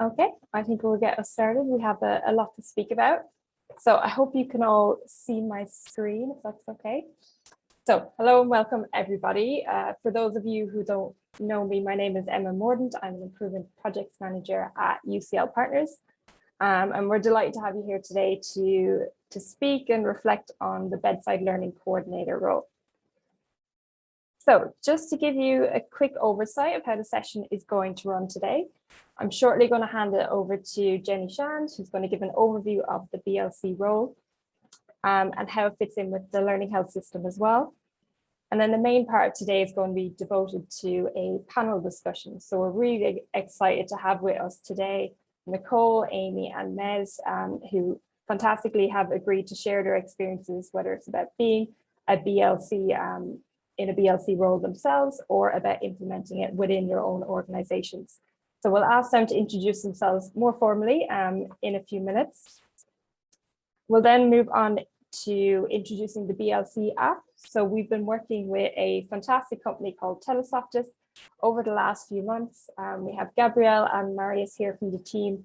Okay, I think we'll get us started. We have a lot to speak about. So I hope you can all see my screen, if that's okay. So hello and welcome everybody. For those of you who don't know me, my name is Emma Mordaunt. I'm an Improvement Projects Manager at UCL Partners. And we're delighted to have you here today to speak and reflect on the Bedside Learning Co-ordinator role. So just to give you a quick oversight of how the session is going to run today, I'm shortly going to hand it over to Jenny Shand, who's going to give an overview of the BLC role and how it fits in with the learning health system as well. And then the main part of today is going to be devoted to a panel discussion. So we're really excited to have with us today Nicole, Amy and Mez, who fantastically have agreed to share their experiences, whether it's about being a BLC in a BLC role themselves or about implementing it within your own organizations. So we'll ask them to introduce themselves more formally in a few minutes. We'll then move on to introducing the BLC app. So we've been working with a fantastic company called Telesoftus over the last few months. We have Gabrielle and Marius here from the team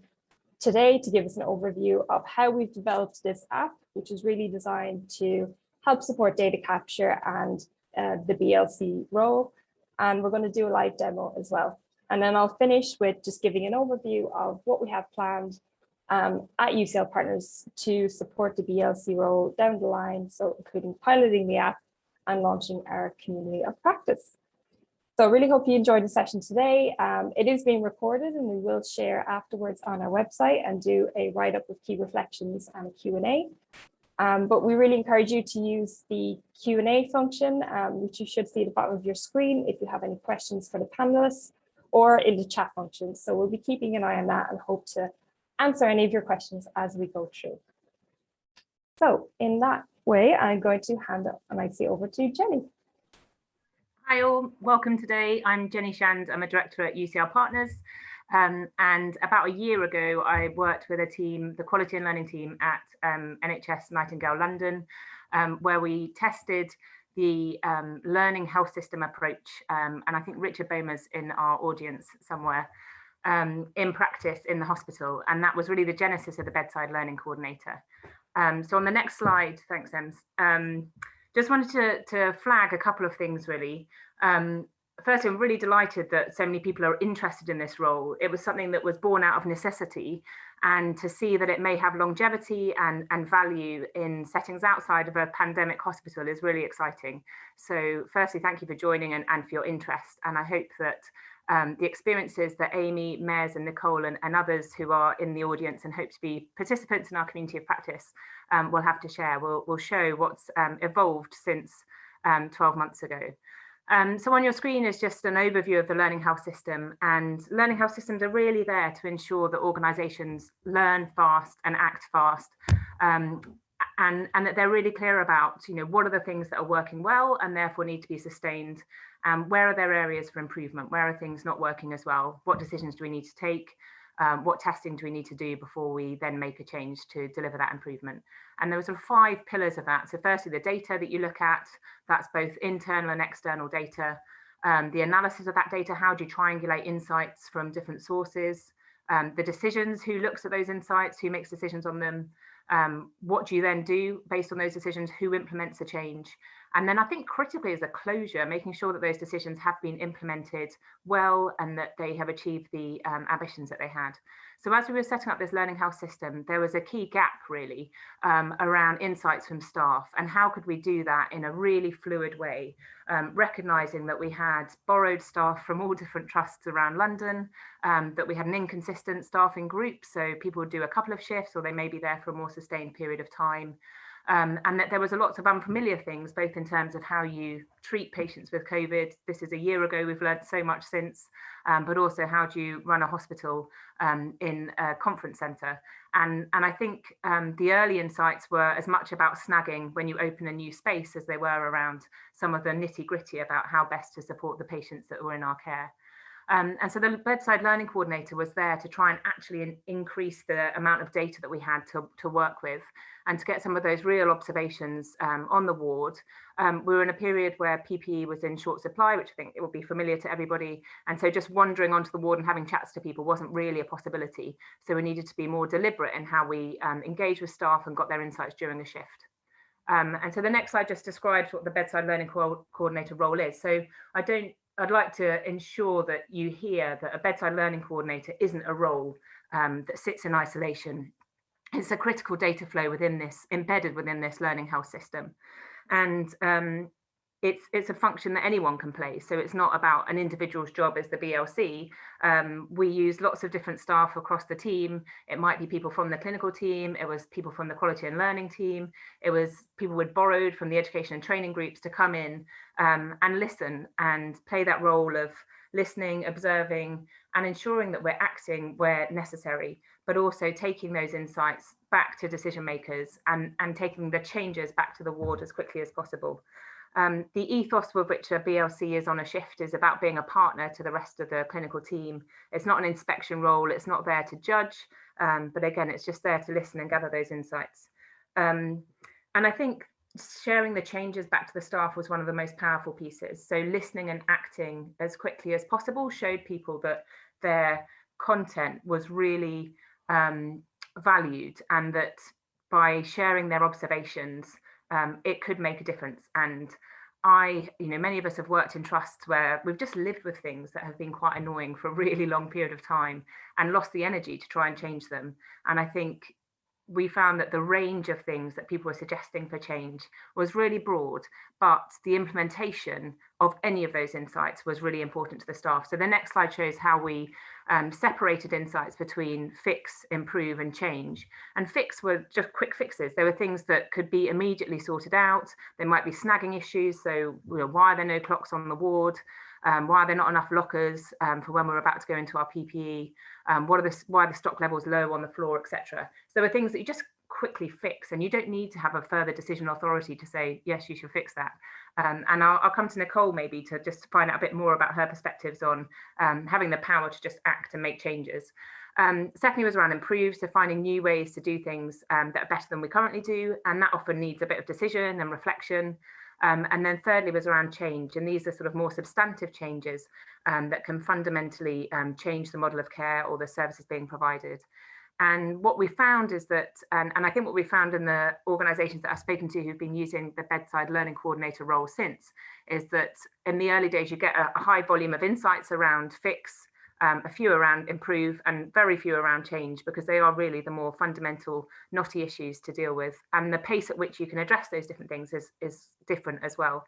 today to give us an overview of how we've developed this app, which is really designed to help support data capture and the BLC role. And we're going to do a live demo as well. And then I'll finish with just giving an overview of what we have planned at UCL Partners to support the BLC role down the line, so including piloting the app and launching our community of practice. So I really hope you enjoyed the session today. It is being recorded and we will share afterwards on our website and do a write-up with key reflections and a Q&A. But we really encourage you to use the Q&A function, which you should see at the bottom of your screen if you have any questions for the panelists, or in the chat function. So we'll be keeping an eye on that and hope to answer any of your questions as we go through. So in that way, I'm going to hand it and I see over to Jenny. Hi all, welcome today. I'm Jenny Shand, I'm a director at UCL Partners. And about a year ago, I worked with a team, the Quality and Learning team at NHS Nightingale London, where we tested the learning health system approach. And I think Richard Boehmer's in our audience somewhere, in practice in the hospital. And that was really the genesis of the Bedside Learning Co-ordinator. So on the next slide, thanks, Ems. Just wanted to flag a couple of things really. Firstly, I'm really delighted that so many people are interested in this role. It was something that was born out of necessity, and to see that it may have longevity and value in settings outside of a pandemic hospital is really exciting. So firstly, thank you for joining and for your interest. And I hope that the experiences that Amy, Mez and Nicole and others who are in the audience and hope to be participants in our community of practice will have to share, will show what's evolved since 12 months ago. So on your screen is just an overview of the learning health system, and learning health systems are really there to ensure that organisations learn fast and act fast, and that they're really clear about, what are the things that are working well and therefore need to be sustained, where are there areas for improvement, where are things not working as well, what decisions do we need to take, what testing do we need to do before we then make a change to deliver that improvement. And there were sort of 5 pillars of that. So firstly, the data that you look at, that's both internal and external data. The analysis of that data, how do you triangulate insights from different sources? The decisions, who looks at those insights, who makes decisions on them? What do you then do based on those decisions? Who implements the change? And then I think critically is a closure, making sure that those decisions have been implemented well and that they have achieved the ambitions that they had. So as we were setting up this learning health system, there was a key gap really around insights from staff, and how could we do that in a really fluid way, recognising that we had borrowed staff from all different trusts around London, that we had an inconsistent staffing group, so people would do a couple of shifts or they may be there for a more sustained period of time. And that there was a lot of unfamiliar things, both in terms of how you treat patients with COVID. This is a year ago, we've learned so much since, but also how do you run a hospital in a conference centre. And I think the early insights were as much about snagging when you open a new space as they were around some of the nitty gritty about how best to support the patients that were in our care. And so the Bedside Learning Coordinator was there to try and actually increase the amount of data that we had to work with and to get some of those real observations on the ward. We were in a period where PPE was in short supply, which I think it will be familiar to everybody. And so just wandering onto the ward and having chats to people wasn't really a possibility. So we needed to be more deliberate in how we engaged with staff and got their insights during a shift. And so the next slide just describes what the Bedside Learning Coordinator role is. So I'd like to ensure that you hear that a Bedside Learning Coordinator isn't a role that sits in isolation. It's a critical data flow within this, embedded within this learning health system. And it's a function that anyone can play. So it's not about an individual's job as the BLC. We use lots of different staff across the team. It might be people from the clinical team. It was people from the quality and learning team. It was people we'd borrowed from the education and training groups to come in and listen and play that role of listening, observing, and ensuring that we're acting where necessary, but also taking those insights back to decision makers and taking the changes back to the ward as quickly as possible. The ethos with which a BLC is on a shift is about being a partner to the rest of the clinical team. It's not an inspection role, it's not there to judge, but again, it's just there to listen and gather those insights. And I think sharing the changes back to the staff was one of the most powerful pieces. So listening and acting as quickly as possible showed people that their content was really valued, and that by sharing their observations, it could make a difference. And many of us have worked in trusts where we've just lived with things that have been quite annoying for a really long period of time and lost the energy to try and change them. And I think we found that the range of things that people were suggesting for change was really broad, but the implementation of any of those insights was really important to the staff. So the next slide shows how we separated insights between fix, improve, and change. And fix were just quick fixes. There were things that could be immediately sorted out. There might be snagging issues. So why are there no clocks on the ward? Why are there not enough lockers for when we're about to go into our PPE? Why are the stock levels low on the floor, etc. So there are things that you just quickly fix, and you don't need to have a further decision authority to say, yes, you should fix that. And I'll come to Nicole maybe to just find out a bit more about her perspectives on having the power to just act and make changes. Secondly was around improve, so finding new ways to do things that are better than we currently do, and that often needs a bit of decision and reflection. And then thirdly was around change, and these are sort of more substantive changes that can fundamentally change the model of care or the services being provided. And what we found is that, and I think what we found in the organisations that I've spoken to who've been using the Bedside Learning Coordinator role since, is that in the early days you get a high volume of insights around fix, a few around improve, and very few around change, because they are really the more fundamental knotty issues to deal with. And the pace at which you can address those different things is different as well.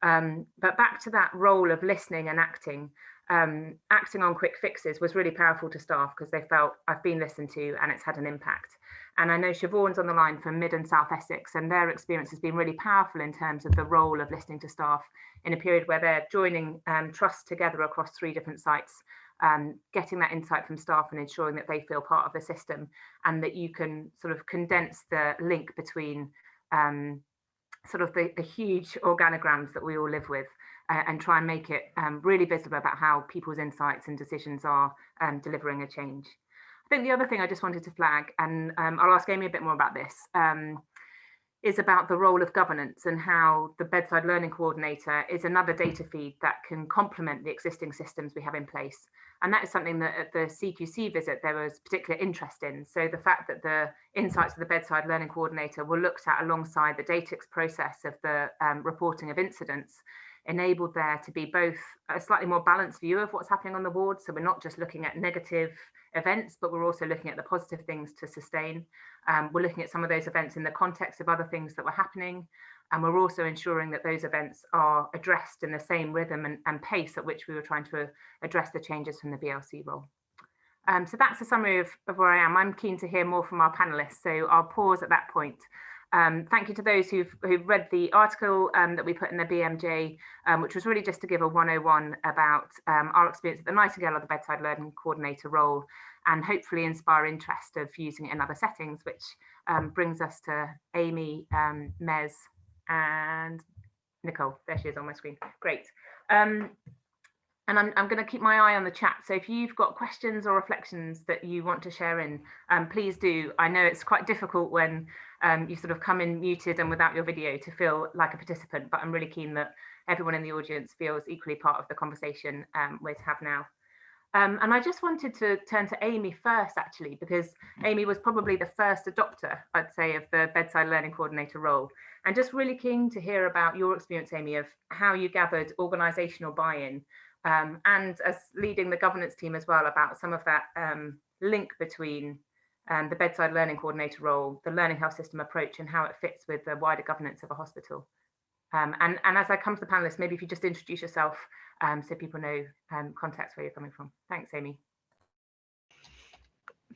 But back to that role of listening and acting, acting on quick fixes was really powerful to staff because they felt, I've been listened to and it's had an impact. And I know Siobhan's on the line from Mid and South Essex, and their experience has been really powerful in terms of the role of listening to staff in a period where they're joining trusts together across 3 different sites, getting that insight from staff and ensuring that they feel part of the system, and that you can sort of condense the link between sort of the huge organograms that we all live with, and try and make it really visible about how people's insights and decisions are delivering a change. I think the other thing I just wanted to flag, and I'll ask Amy a bit more about this, is about the role of governance and how the Bedside Learning Coordinator is another data feed that can complement the existing systems we have in place. And that is something that at the CQC visit there was particular interest in. So the fact that the insights of the Bedside Learning Coordinator were looked at alongside the data process of the reporting of incidents enabled there to be both a slightly more balanced view of what's happening on the ward. So we're not just looking at negative events, but we're also looking at the positive things to sustain. We're looking at some of those events in the context of other things that were happening. And we're also ensuring that those events are addressed in the same rhythm and pace at which we were trying to address the changes from the BLC role. So that's a summary of where I am. I'm keen to hear more from our panelists, so I'll pause at that point. Thank you to those who've read the article that we put in the BMJ, which was really just to give a 101 about our experience at the Nightingale of the Bedside Learning Coordinator role, and hopefully inspire interest of using it in other settings, which brings us to Amy, Mez, and Nicole. There she is on my screen. Great. And And I'm going to keep my eye on the chat. So if you've got questions or reflections that you want to share in, please do. I know it's quite difficult when you sort of come in muted and without your video to feel like a participant, but I'm really keen that everyone in the audience feels equally part of the conversation we're to have now. And I just wanted to turn to Amy first, actually, because Amy was probably the first adopter, I'd say, of the Bedside Learning Coordinator role. And just really keen to hear about your experience, Amy, of how you gathered organisational buy-in, and as leading the governance team as well, about some of that link between the Bedside Learning Coordinator role, the learning health system approach, and how it fits with the wider governance of a hospital. And as I come to the panelists, maybe if you just introduce yourself so people know context where you're coming from. Thanks, Amy.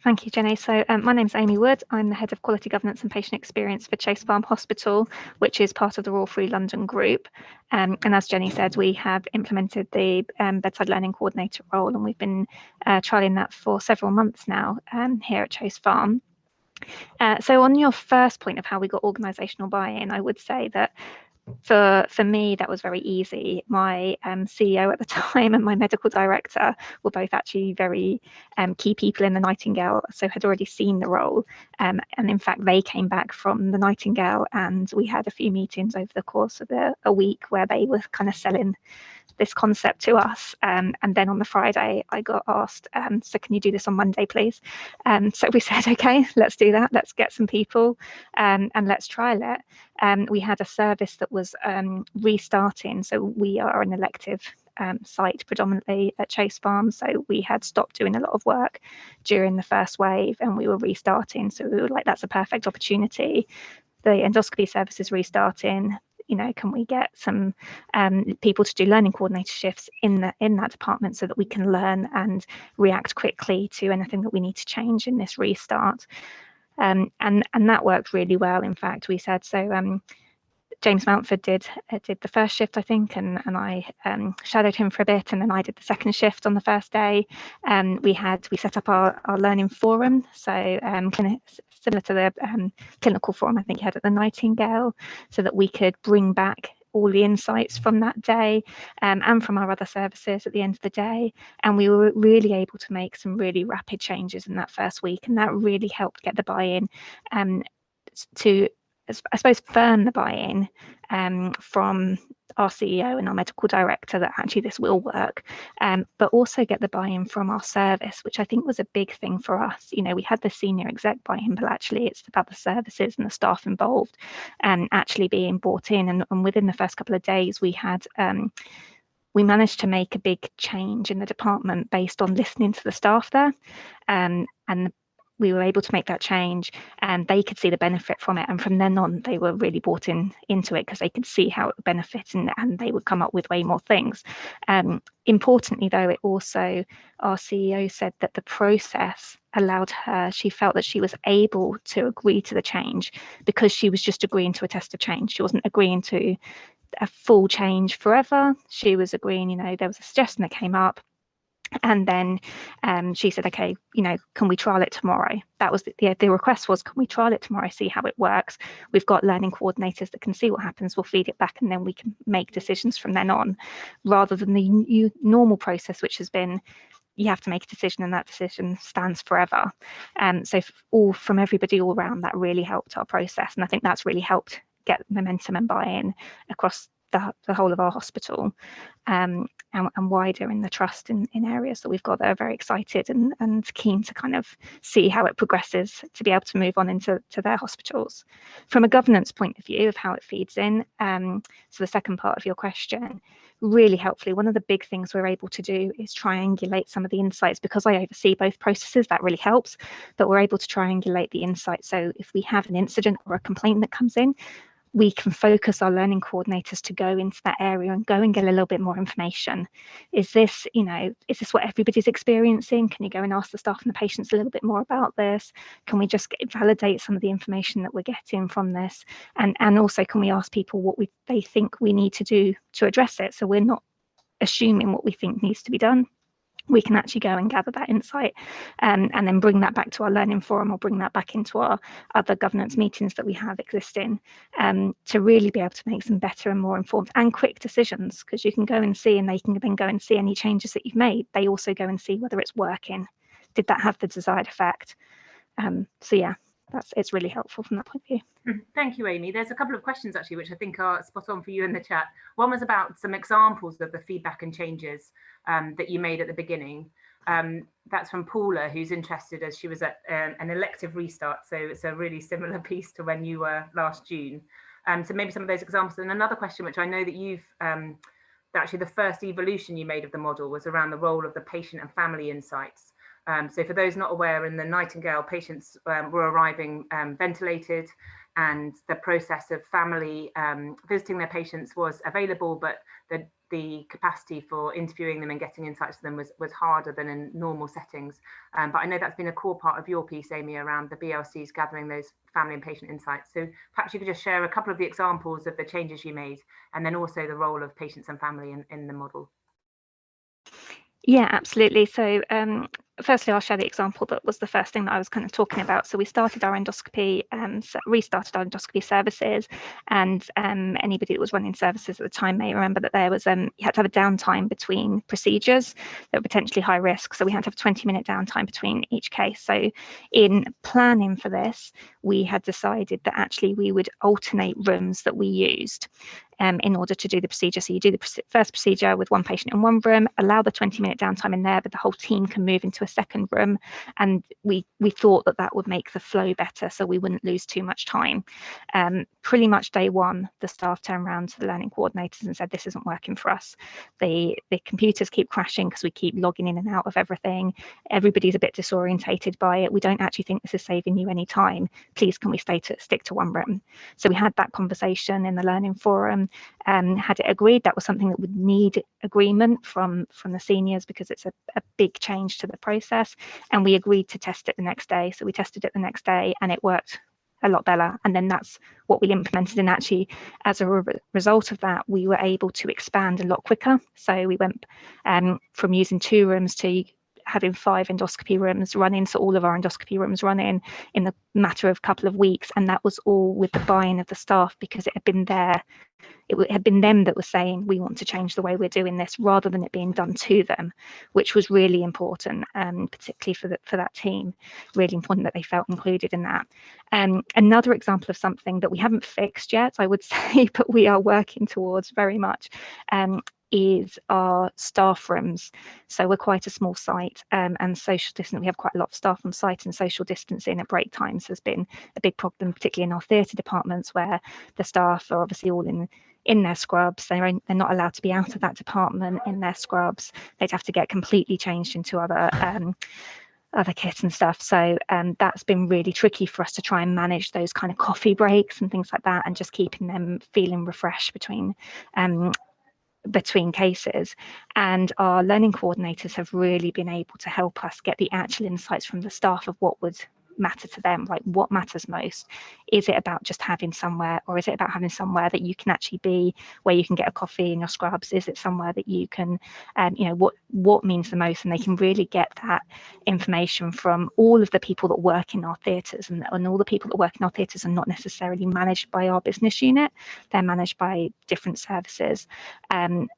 Thank you, Jenny. So my name's Amy Wood. I'm the Head of Quality Governance and Patient Experience for Chase Farm Hospital, which is part of the Royal Free London Group. And as Jenny said, we have implemented the Bedside Learning Coordinator role, and we've been trialling that for several months now here at Chase Farm. So on your first point of how we got organisational buy-in, I would say that for me, that was very easy. My CEO at the time and my medical director were both actually very key people in the Nightingale, so had already seen the role. And in fact, they came back from the Nightingale, and we had a few meetings over the course of a week where they were kind of selling this concept to us. And then on the Friday, I got asked, so can you do this on Monday, please? So we said, okay, let's do that. Let's get some people and let's trial it. We had a service that was restarting. So we are an elective site predominantly at Chase Farm. So we had stopped doing a lot of work during the first wave and we were restarting. So we were like, that's a perfect opportunity. The endoscopy service is restarting. You know, can we get some people to do learning coordinator shifts in that department so that we can learn and react quickly to anything that we need to change in this restart? And that worked really well. In fact, we said so. James Mountford did the first shift, I think, and I shadowed him for a bit, and then I did the second shift on the first day. We set up our learning forum, so similar to the clinical forum I think you had at the Nightingale, so that we could bring back all the insights from that day and from our other services at the end of the day. And we were really able to make some really rapid changes in that first week, and that really helped get the buy-in to, I suppose, firm the buy-in from our CEO and our medical director that actually this will work, but also get the buy-in from our service, which I think was a big thing for us. You know, we had the senior exec buy-in, but actually it's about the services and the staff involved actually being bought in. And within the first couple of days, we managed to make a big change in the department based on listening to the staff there, and we were able to make that change, and they could see the benefit from it. And from then on, they were really bought into it because they could see how it would benefit, and they would come up with way more things. Importantly, though, it also, our CEO said that the process allowed her, she felt that she was able to agree to the change because she was just agreeing to a test of change. She wasn't agreeing to a full change forever. She was agreeing, you know, there was a suggestion that came up. And then she said, okay, you know, can we trial it tomorrow? That was the request was, can we trial it tomorrow, see how it works? We've got learning coordinators that can see what happens. We'll feed it back and then we can make decisions from then on, rather than the normal process, which has been, you have to make a decision and that decision stands forever. So from everybody all around, that really helped our process. And I think that's really helped get momentum and buy-in across the whole of our hospital, and wider in the trust in areas that we've got that are very excited and keen to kind of see how it progresses to be able to move on into their hospitals. From a governance point of view of how it feeds in, so the second part of your question, really helpfully, one of the big things we're able to do is triangulate some of the insights. Because I oversee both processes, that really helps, that we're able to triangulate the insights. So if we have an incident or a complaint that comes in, we can focus our learning coordinators to go into that area and go and get a little bit more information. Is this, you know, is this what everybody's experiencing? Can you go and ask the staff and the patients a little bit more about this? Can we just validate some of the information that we're getting from this? And also, can we ask people what they think we need to do to address it? So we're not assuming what we think needs to be done. we can actually go and gather that insight and then bring that back to our learning forum, or bring that back into our other governance meetings that we have existing, to really be able to make some better and more informed and quick decisions, because you can go and see, and they can then go and see any changes that you've made. They also go and see whether it's working. Did that have the desired effect? So yeah, it's really helpful from that point of view. Thank you, Amy. There's a couple of questions actually which I think are spot on for you in the chat. One was about some examples of the feedback and changes that you made at the beginning. That's from Paula, who's interested, as she was at an elective restart, so it's a really similar piece to when you were last June. So maybe some of those examples. And another question which I know that you've actually the first evolution you made of the model was around the role of the patient and family insights. So for those not aware, in the Nightingale, patients were arriving ventilated, and the process of family visiting their patients was available, but the capacity for interviewing them and getting insights to them was harder than in normal settings. But I know that's been a core part of your piece, Amy, around the BLCs gathering those family and patient insights. So perhaps you could just share a couple of the examples of the changes you made, and then also the role of patients and family in the model. Yeah, absolutely. So firstly, I'll share the example that was the first thing that I was kind of talking about. So we started our endoscopy, restarted our endoscopy services, and anybody that was running services at the time may remember that there was you had to have a downtime between procedures that were potentially high risk. So we had to have a 20-minute downtime between each case. So in planning for this, we had decided that actually we would alternate rooms that we used in order to do the procedure. So you do the first procedure with one patient in one room, allow the 20-minute downtime in there, but the whole team can move into a second room. And we thought that that would make the flow better, so we wouldn't lose too much time. Pretty much day one, the staff turned around to the learning coordinators and said, this isn't working for us. The computers keep crashing because we keep logging in and out of everything. Everybody's a bit disorientated by it. We don't actually think this is saving you any time. Please, can we stick to one room? So we had that conversation in the learning forum. Had it agreed, that was something that would need agreement from the seniors, because it's a big change to the process, and we agreed to test it the next day. So we tested it the next day and it worked a lot better, and then that's what we implemented. And actually, as a result of that, we were able to expand a lot quicker. So we went from using 2 rooms to having 5 endoscopy rooms running, so all of our endoscopy rooms running in the matter of a couple of weeks, and that was all with the buy-in of the staff, because it had been there. It had been them that were saying, we want to change the way we're doing this, rather than it being done to them, which was really important, particularly for that team. Really important that they felt included in that. Another example of something that we haven't fixed yet, I would say, but we are working towards very much, is our staff rooms. So we're quite a small site, and social distancing, we have quite a lot of staff on site, and social distancing at break times has been a big problem, particularly in our theatre departments, where the staff are obviously all in their scrubs. They're not allowed to be out of that department in their scrubs. They'd have to get completely changed into other kits and stuff. So that's been really tricky for us to try and manage those kind of coffee breaks and things like that, and just keeping them feeling refreshed between cases. And our learning coordinators have really been able to help us get the actual insights from the staff of what would matter to them, like what matters most. Is it about just having somewhere, or is it about having somewhere that you can actually be, where you can get a coffee in your scrubs? Is it somewhere that you can, what means the most? And they can really get that information from all of the people that work in our theatres, and all the people that work in our theatres are not necessarily managed by our business unit. They're managed by different services,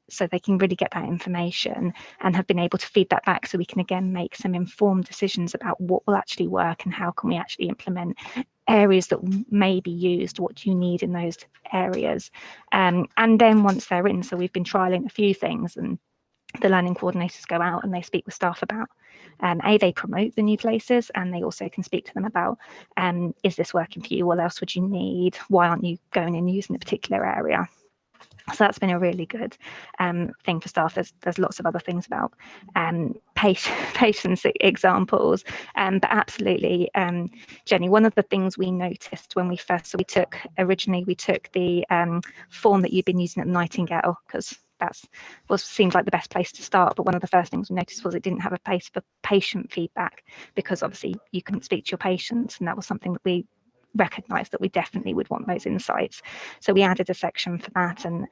so they can really get that information and have been able to feed that back, so we can again make some informed decisions about what will actually work and how can we actually implement areas that may be used. What do you need in those areas? And then once they're in, so we've been trialing a few things, and the learning coordinators go out and they speak with staff about, they promote the new places, and they also can speak to them about, is this working for you? What else would you need? Why aren't you going and using a particular area? So that's been a really good thing for staff. There's lots of other things about patients examples, but absolutely, Jenny, one of the things we noticed when we took the form that you've been using at Nightingale, because seemed like the best place to start. But one of the first things we noticed was it didn't have a place for patient feedback, because obviously you couldn't speak to your patients, and that was something that we recognised that we definitely would want those insights. So we added a section for that, and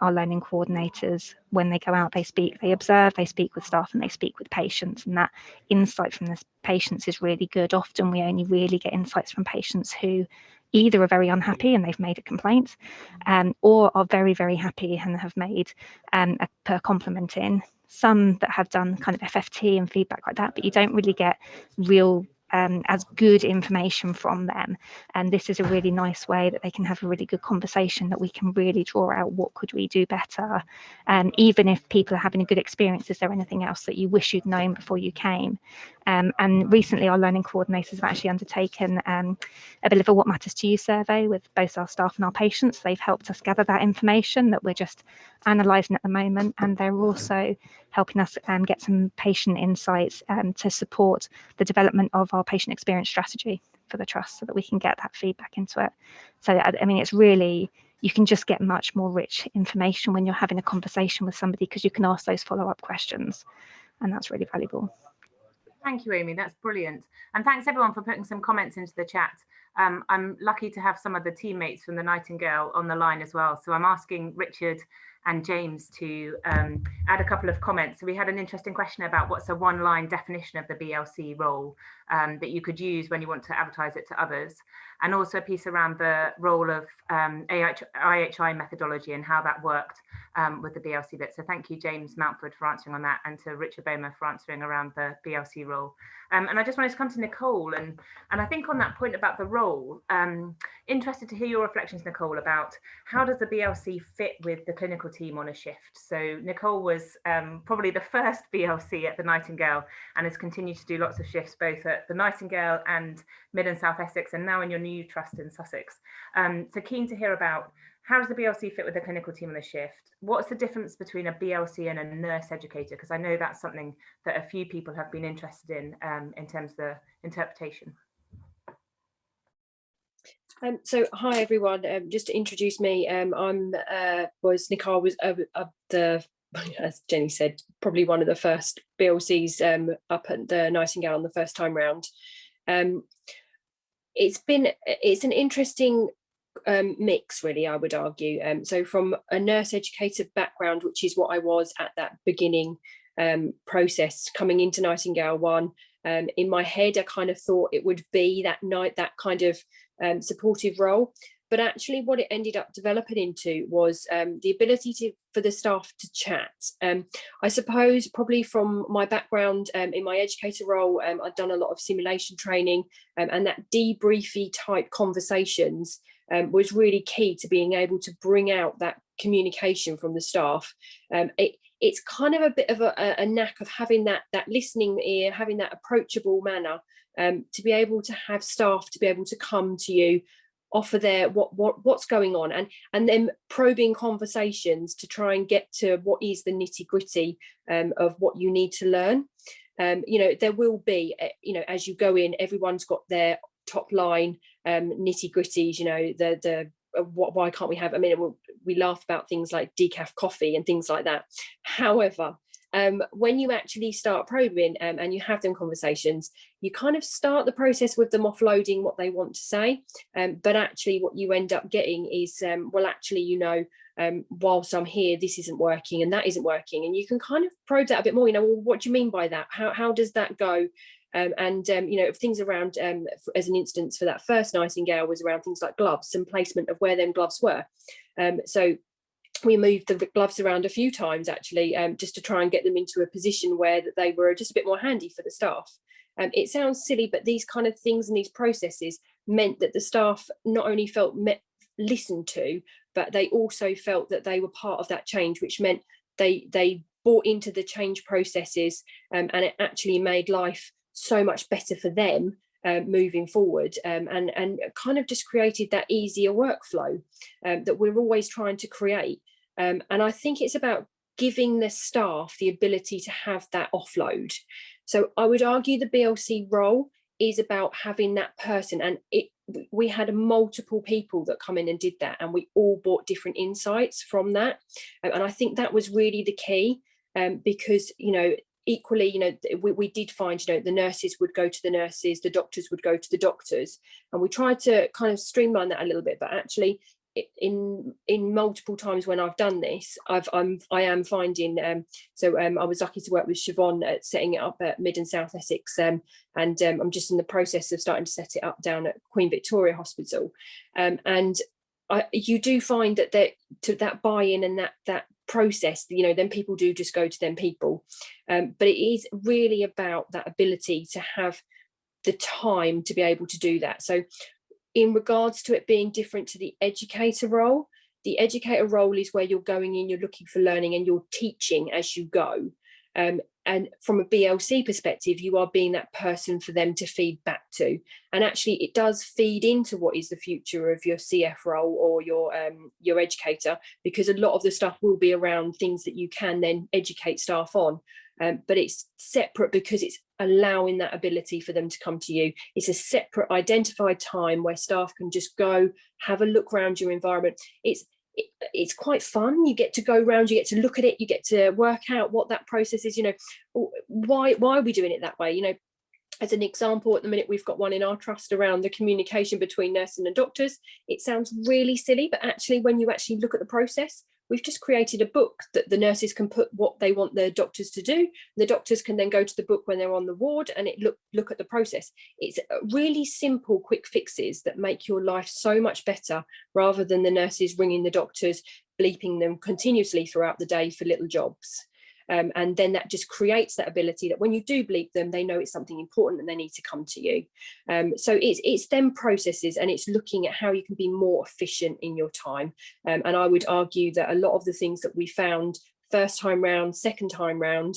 our learning coordinators, when they go out, they observe, they speak with staff, and they speak with patients, and that insight from the patients is really good. Often we only really get insights from patients who either are very unhappy and they've made a complaint, or are very, very happy and have made a compliment in. Some that have done kind of FFT and feedback like that, but you don't really get real as good information from them. And this is a really nice way that they can have a really good conversation, that we can really draw out what could we do better. Even if people are having a good experience, is there anything else that you wish you'd known before you came? And recently our learning coordinators have actually undertaken a bit of a What Matters to You survey with both our staff and our patients. They've helped us gather that information that we're just analysing at the moment, and they're also helping us get some patient insights to support the development of our patient experience strategy for the trust, so that we can get that feedback into it. So I mean, it's really, you can just get much more rich information when you're having a conversation with somebody, because you can ask those follow-up questions, and that's really valuable. Thank you, Amy. That's brilliant. And thanks everyone for putting some comments into the chat. I'm lucky to have some of the teammates from the Nightingale on the line as well. So I'm asking Richard and James to add a couple of comments. So we had an interesting question about what's a one-line definition of the BLC role that you could use when you want to advertise it to others, and also a piece around the role of IHI methodology and how that worked with the BLC bit. So thank you, James Mountford, for answering on that, and to Richard Bomer for answering around the BLC role. And I just wanted to come to Nicole, and I think on that point about the role, interested to hear your reflections, Nicole, about how does the BLC fit with the clinical team on a shift. So Nicole was probably the first BLC at the Nightingale and has continued to do lots of shifts both at the Nightingale and Mid and South Essex, and now in your new trust in Sussex. So keen to hear about, how does the BLC fit with the clinical team on the shift? What's the difference between a BLC and a nurse educator? Because I know that's something that a few people have been interested in terms of the interpretation. So hi everyone, just to introduce me, Nicole was as Jenny said, probably one of the first BLCs up at the Nightingale on the first time round. It's an interesting mix, really, I would argue. So from a nurse educator background, which is what I was at that beginning process coming into Nightingale 1, in my head I kind of thought it would be that kind of supportive role, but actually what it ended up developing into was the ability for the staff to chat. I suppose probably from my background in my educator role, I've done a lot of simulation training, and that debriefy type conversations was really key to being able to bring out that communication from the staff. It's kind of a bit of a knack of having that listening ear, having that approachable manner, to be able to have staff to be able to come to you, offer their what's going on, and then probing conversations to try and get to what is the nitty-gritty of what you need to learn. There will be, as you go in, everyone's got their top line nitty-gritties, why can't we have, we laugh about things like decaf coffee and things like that. However, when you actually start probing and you have them conversations, you kind of start the process with them offloading what they want to say, but actually what you end up getting is, whilst I'm here, this isn't working and that isn't working, and you can kind of probe that a bit more. What do you mean by that? How does that go? Things around, as an instance for that first Nightingale, was around things like gloves and placement of where them gloves were. So we moved the gloves around a few times actually, just to try and get them into a position where that they were just a bit more handy for the staff. It sounds silly, but these kind of things and these processes meant that the staff not only felt listened to, but they also felt that they were part of that change, which meant they bought into the change processes, and it actually made life so much better for them moving forward, and kind of just created that easier workflow that we're always trying to create. And I think it's about giving the staff the ability to have that offload. So I would argue the BLC role is about having that person, and we had multiple people that come in and did that, and we all brought different insights from that. And I think that was really the key, because equally, you know, we did find, you know, the nurses would go to the nurses, the doctors would go to the doctors, and we tried to kind of streamline that a little bit. But actually, in multiple times when I've done this, I am finding, I was lucky to work with Siobhan at setting it up at Mid and South Essex, and I'm just in the process of starting to set it up down at Queen Victoria Hospital, and you do find that that buy-in and that process, you know, then people do just go to them people, but it is really about that ability to have the time to be able to do that. So in regards to it being different to the educator role is where you're going in, you're looking for learning and you're teaching as you go, and from a BLC perspective, you are being that person for them to feed back to, and actually it does feed into what is the future of your CF role or your educator, because a lot of the stuff will be around things that you can then educate staff on, but it's separate because it's allowing that ability for them to come to you. It's a separate identified time where staff can just go have a look around your environment. It's quite fun. You get to go around, you get to look at it, you get to work out what that process is, you know, why are we doing it that way? You know, as an example, at the minute we've got one in our trust around the communication between nurses and doctors. It sounds really silly, but actually when you actually look at the process, we've just created a book that the nurses can put what they want their doctors to do. The doctors can then go to the book when they're on the ward and look at the process. It's really simple, quick fixes that make your life so much better, rather than the nurses ringing the doctors, bleeping them continuously throughout the day for little jobs. And then that just creates that ability that when you do bleep them, they know it's something important and they need to come to you. So it's them processes, and it's looking at how you can be more efficient in your time. And I would argue that a lot of the things that we found first time round, second time round,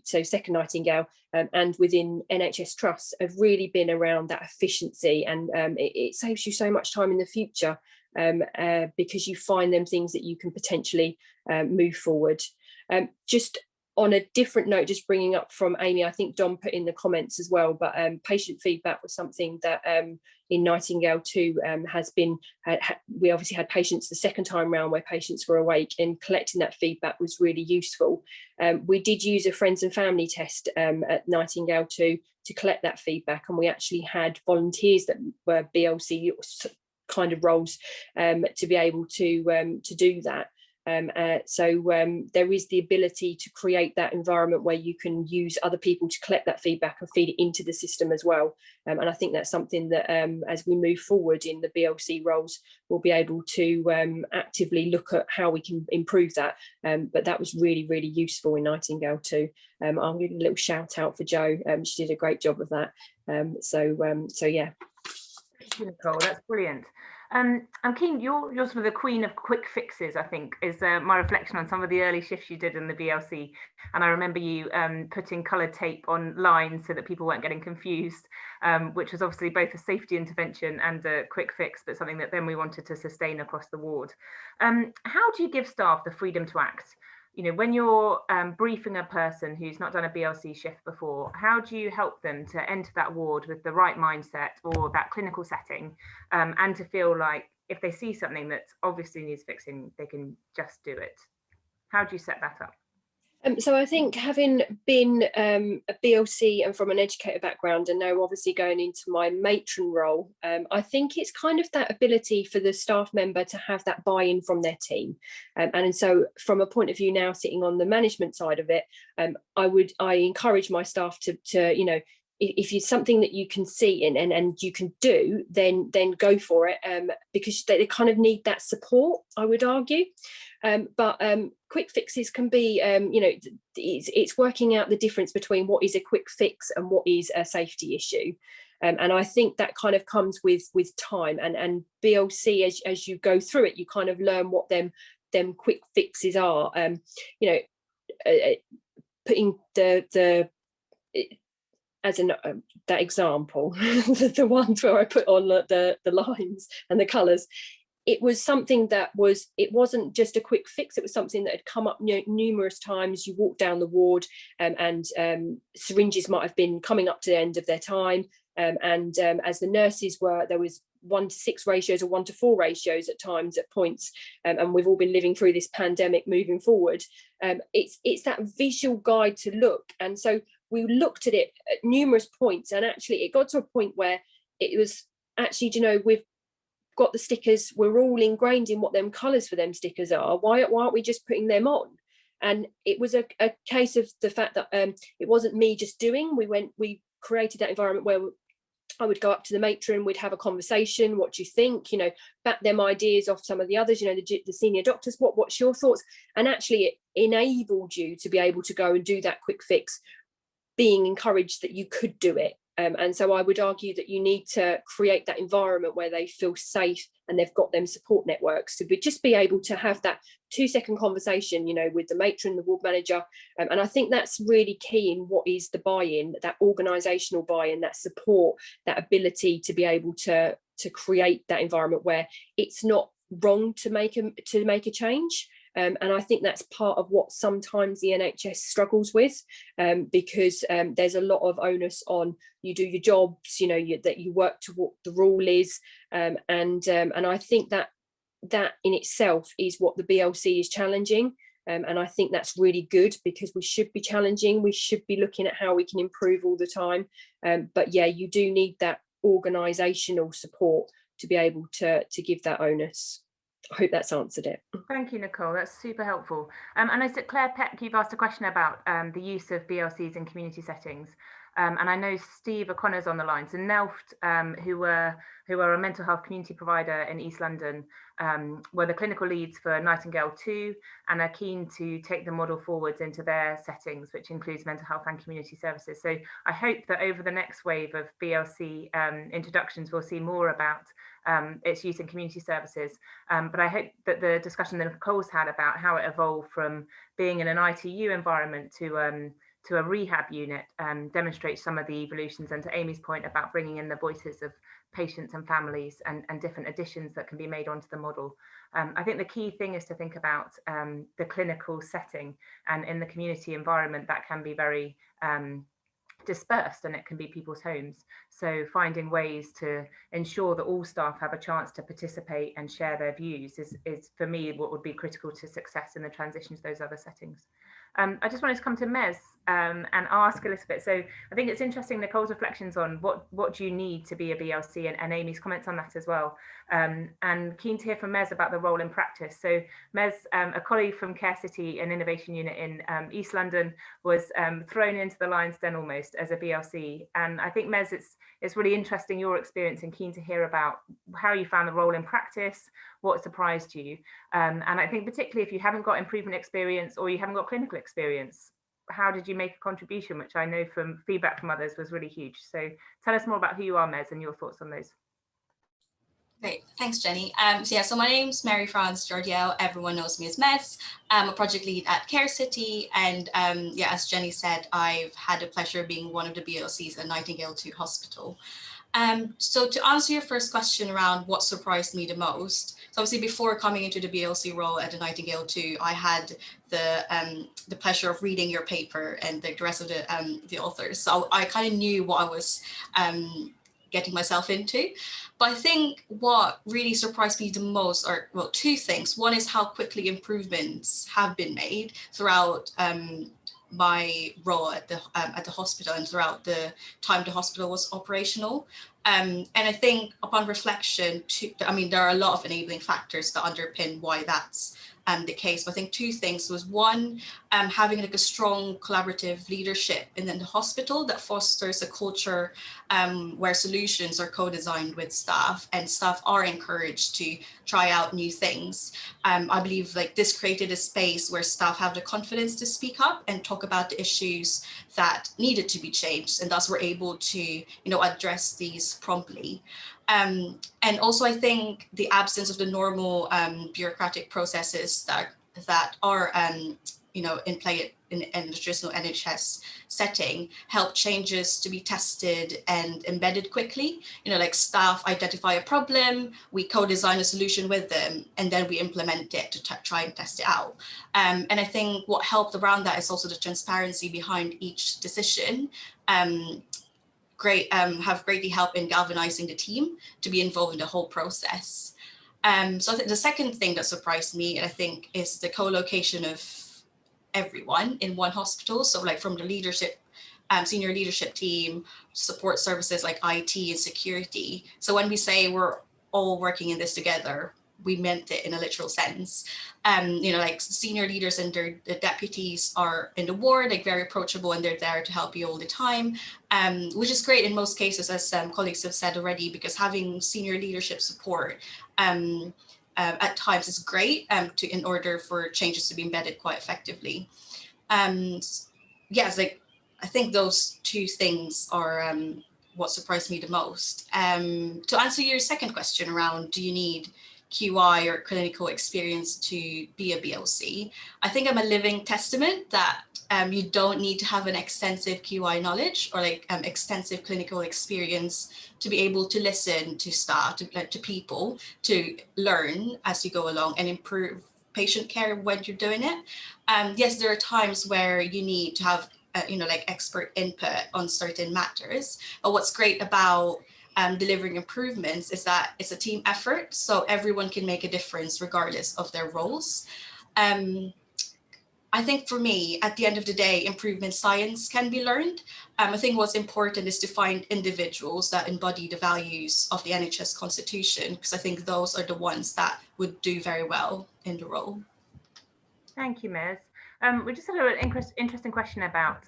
so second Nightingale, and within NHS trusts have really been around that efficiency, and it saves you so much time in the future, because you find them things that you can potentially move forward. Just on a different note, just bringing up from Amy, I think Dom put in the comments as well, but patient feedback was something that in Nightingale 2 has been, we obviously had patients the second time round where patients were awake, and collecting that feedback was really useful. We did use a friends and family test at Nightingale 2 to collect that feedback, and we actually had volunteers that were BLC kind of roles to be able to do that. So there is the ability to create that environment where you can use other people to collect that feedback and feed it into the system as well. And I think that's something that as we move forward in the BLC roles, we'll be able to actively look at how we can improve that. But that was really, really useful in Nightingale 2. I'll give a little shout out for Jo. She did a great job of that. So yeah. Thank you, Nicole. That's brilliant. I'm keen, you're sort of the queen of quick fixes, I think, is my reflection on some of the early shifts you did in the BLC. And I remember you putting coloured tape on lines so that people weren't getting confused, which was obviously both a safety intervention and a quick fix, but something that then we wanted to sustain across the ward. How do you give staff the freedom to act? You know, when you're briefing a person who's not done a BLC shift before, how do you help them to enter that ward with the right mindset or that clinical setting, and to feel like if they see something that obviously needs fixing, they can just do it? How do you set that up? So I think, having been a BLC and from an educator background, and now obviously going into my matron role, I think it's kind of that ability for the staff member to have that buy-in from their team. And so from a point of view now sitting on the management side of it, I encourage my staff to you know, if it's something that you can see and you can do, then go for it, because they kind of need that support, I would argue. But quick fixes can be, you know, it's working out the difference between what is a quick fix and what is a safety issue. And I think that kind of comes with time, and BLC, as you go through it, you kind of learn what them quick fixes are. You know, putting the as an that example, the ones where I put on the lines and the colours, it was something that it wasn't just a quick fix, it was something that had come up numerous times. You walk down the ward and syringes might have been coming up to the end of their time. As the nurses were, there was 1-to-6 ratios or 1-to-4 ratios at times, at points, and we've all been living through this pandemic moving forward. It's that visual guide to look, and so we looked at it at numerous points, and actually it got to a point where it was actually, you know, we've got the stickers, we're all ingrained in what them colours for them stickers are. Why aren't we just putting them on? And it was a case of the fact that it wasn't me just doing. We created that environment where I would go up to the matron, we'd have a conversation. What do you think? You know, back them ideas off some of the others, you know, the senior doctors, what's your thoughts? And actually it enabled you to be able to go and do that quick fix, being encouraged that you could do it. And so I would argue that you need to create that environment where they feel safe and they've got them support networks to just be able to have that 2-second conversation, you know, with the matron, the ward manager. And I think that's really key in what is the buy-in, that organisational buy-in, that support, that ability to be able to create that environment where it's not wrong to make a change. And I think that's part of what sometimes the NHS struggles with, because there's a lot of onus on you do your jobs, you know, that you work to what the rule is, and I think that in itself is what the BLC is challenging, and I think that's really good, because we should be challenging, we should be looking at how we can improve all the time, but yeah, you do need that organisational support to be able to give that onus. I hope that's answered it. Thank you, Nicole. That's super helpful. And I said, Claire Peck, you've asked a question about the use of BLCs in community settings. And I know Steve O'Connor's on the line. So NELFT, who are a mental health community provider in East London, were the clinical leads for Nightingale 2 and are keen to take the model forwards into their settings, which includes mental health and community services. So I hope that over the next wave of BLC introductions, we'll see more about its use in community services. But I hope that the discussion that Nicole's had about how it evolved from being in an ITU environment to a rehab unit demonstrates some of the evolutions, and to Amy's point about bringing in the voices of patients and families and different additions that can be made onto the model. I think the key thing is to think about the clinical setting, and in the community environment that can be very dispersed, and it can be people's homes. So finding ways to ensure that all staff have a chance to participate and share their views is for me what would be critical to success in the transition to those other settings. I just wanted to come to Mez and ask a little bit. So I think it's interesting, Nicole's reflections on what do you need to be a BLC, and Amy's comments on that as well. And keen to hear from Mez about the role in practice. So Mez, a colleague from Care City, an innovation unit in East London, was thrown into the lion's den almost as a BLC. And I think Mez, it's really interesting your experience, and keen to hear about how you found the role in practice, what surprised you. And I think particularly if you haven't got improvement experience or you haven't got clinical experience, how did you make a contribution, which I know from feedback from others was really huge. So tell us more about who you are, Mez, and your thoughts on those. Great, thanks, Jenny. So my name's MaryFrance Giorgio. Everyone knows me as Mez. I'm a project lead at Care City, and as Jenny said, I've had the pleasure of being one of the BLCs at Nightingale 2 Hospital. So to answer your first question around what surprised me the most, so obviously before coming into the BLC role at the Nightingale 2, I had the pleasure of reading your paper and the rest of the authors. So I kind of knew what I was getting myself into. But I think what really surprised me the most are, well, two things. One is how quickly improvements have been made throughout my role at the hospital and throughout the time the hospital was operational. And I think upon reflection, there are a lot of enabling factors that underpin why that's the case. But I think two things was one, having like a strong collaborative leadership in the hospital that fosters a culture where solutions are co-designed with staff and staff are encouraged to try out new things. I believe like this created a space where staff have the confidence to speak up and talk about the issues that needed to be changed, and thus we're able to address these promptly. And also I think the absence of the normal bureaucratic processes that are in play in the traditional NHS setting help changes to be tested and embedded quickly. Like staff identify a problem, we co-design a solution with them, and then we implement it to try and test it out. And I think what helped around that is also the transparency behind each decision. have greatly helped in galvanizing the team to be involved in the whole process. So I think the second thing that surprised me, I think, is the co-location of everyone in one hospital. So like from the leadership, senior leadership team, support services like IT and security. So when we say we're all working in this together, we meant it in a literal sense. Like senior leaders and their deputies are in the ward, like very approachable, and they're there to help you all the time, which is great in most cases, as colleagues have said already, because having senior leadership support at times is great in order for changes to be embedded quite effectively. Yes, like I think those two things are what surprised me the most. To answer your second question around, do you need QI or clinical experience to be a BLC? I think I'm a living testament that you don't need to have an extensive QI knowledge or like extensive clinical experience to be able to listen to staff, to people, to learn as you go along and improve patient care when you're doing it. Yes, there are times where you need to have like expert input on certain matters. But what's great about delivering improvements is that it's a team effort, so everyone can make a difference regardless of their roles. I think for me, at the end of the day, improvement science can be learned. I think what's important is to find individuals that embody the values of the NHS Constitution, because I think those are the ones that would do very well in the role. Thank you, Ms. We just had an interesting question about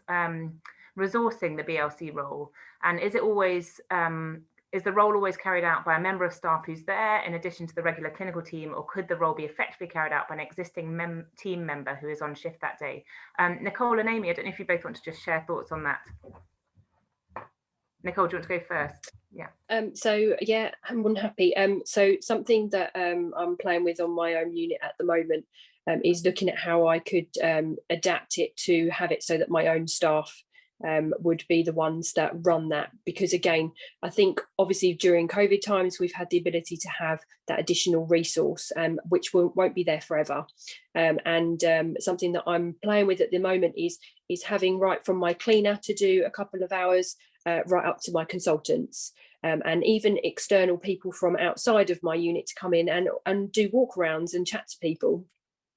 resourcing the BLC role, and is the role always carried out by a member of staff who's there in addition to the regular clinical team, or could the role be effectively carried out by an existing team member who is on shift that day? Nicole and Amy, I don't know if you both want to just share thoughts on that. Nicole, do you want to go first? Yeah. So yeah, I'm more than happy. So something that I'm playing with on my own unit at the moment is looking at how I could adapt it to have it so that my own staff would be the ones that run that, because again, I think obviously during COVID times we've had the ability to have that additional resource which won't be there forever, and something that I'm playing with at the moment is having right from my cleaner to do a couple of hours right up to my consultants, and even external people from outside of my unit to come in and do walkarounds and chat to people.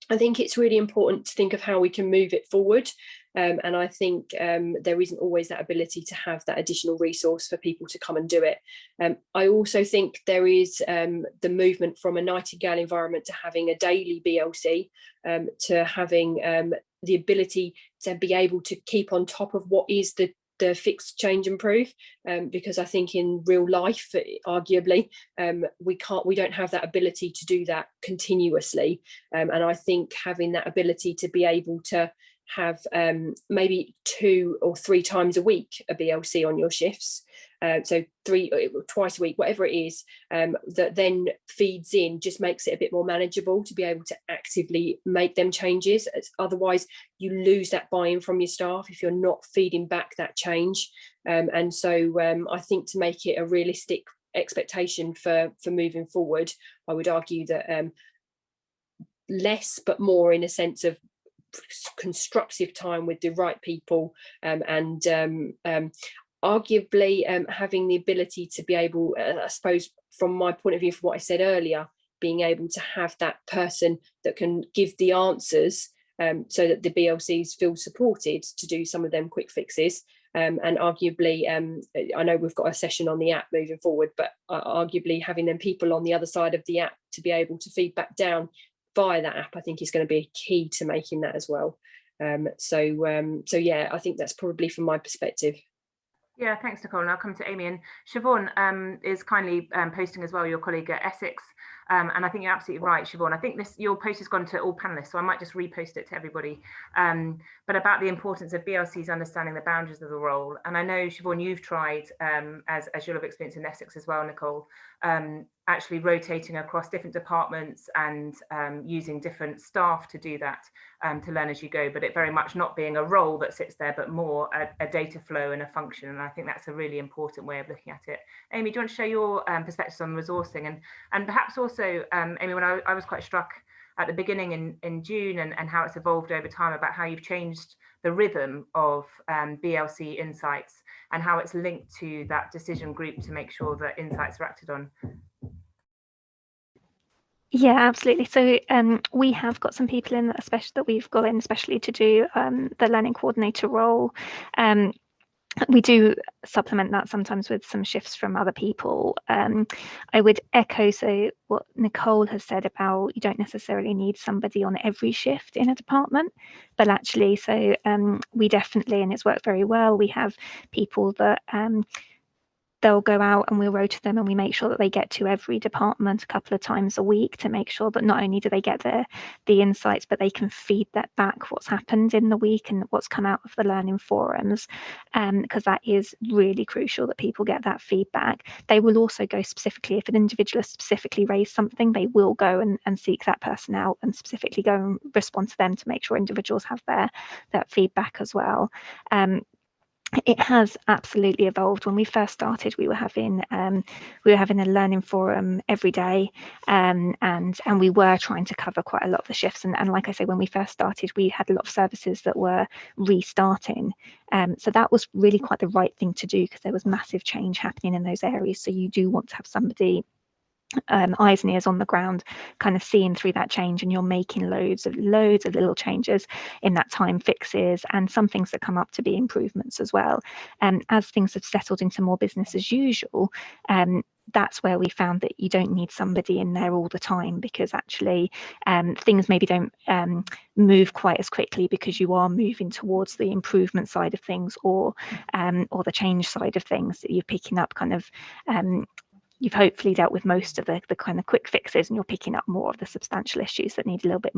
I think it's really important to think of how we can move it forward. And I think there isn't always that ability to have that additional resource for people to come and do it. I also think there is the movement from a Nightingale environment to having a daily BLC, to having the ability to be able to keep on top of what is the fixed change improve, because I think in real life, arguably, we don't have that ability to do that continuously, and I think having that ability to be able to have maybe 2 or 3 times a week a BLC on your shifts, so twice a week, whatever it is, that then feeds in, just makes it a bit more manageable to be able to actively make them changes. Otherwise you lose that buy-in from your staff if you're not feeding back that change, and so I think to make it a realistic expectation for moving forward, I would argue that less but more, in a sense of constructive time with the right people, and arguably having the ability to be able, I suppose from my point of view, from what I said earlier, being able to have that person that can give the answers, so that the BLCs feel supported to do some of them quick fixes, and arguably I know we've got a session on the app moving forward, but arguably having them people on the other side of the app to be able to feed back down via that app, I think is going to be key to making that as well. So yeah, I think that's probably from my perspective. Yeah, thanks, Nicole. And I'll come to Amy. And Siobhan is kindly posting as well, your colleague at Essex. And I think you're absolutely right, Siobhan. I think your post has gone to all panelists, so I might just repost it to everybody. But about the importance of BLCs understanding the boundaries of the role. And I know, Siobhan, you've tried, as you'll have experienced in Essex as well, Nicole, actually rotating across different departments and using different staff to do that, to learn as you go, but it very much not being a role that sits there, but more a data flow and a function. And I think that's a really important way of looking at it. Amy, do you want to share your perspectives on resourcing? And perhaps also, Amy, when I was quite struck at the beginning in June and how it's evolved over time, about how you've changed the rhythm of BLC insights. and how it's linked to that decision group to make sure that insights are acted on. Yeah, absolutely. So we have got some people in, especially to do the learning coordinator role. We do supplement that sometimes with some shifts from other people. I would echo what Nicole has said about you don't necessarily need somebody on every shift in a department, but actually, we definitely, and it's worked very well, we have people that they'll go out and we'll rota them, and we make sure that they get to every department a couple of times a week to make sure that not only do they get the insights, but they can feed that back, what's happened in the week and what's come out of the learning forums, because that is really crucial that people get that feedback. They will also go specifically, if an individual has specifically raised something, they will go and seek that person out and specifically go and respond to them to make sure individuals have that feedback as well. It has absolutely evolved. When we first started, we were having a learning forum every day, and we were trying to cover quite a lot of the shifts. And like I say, when we first started, we had a lot of services that were restarting. So that was really quite the right thing to do, because there was massive change happening in those areas. So you do want to have somebody eyes and ears on the ground, kind of seeing through that change, and you're making loads of little changes in that time, fixes and some things that come up to be improvements as well. As things have settled into more business as usual, that's where we found that you don't need somebody in there all the time, because actually things maybe don't move quite as quickly, because you are moving towards the improvement side of things, or the change side of things, that you're picking up kind of you've hopefully dealt with most of the kind of quick fixes, and you're picking up more of the substantial issues that need a little bit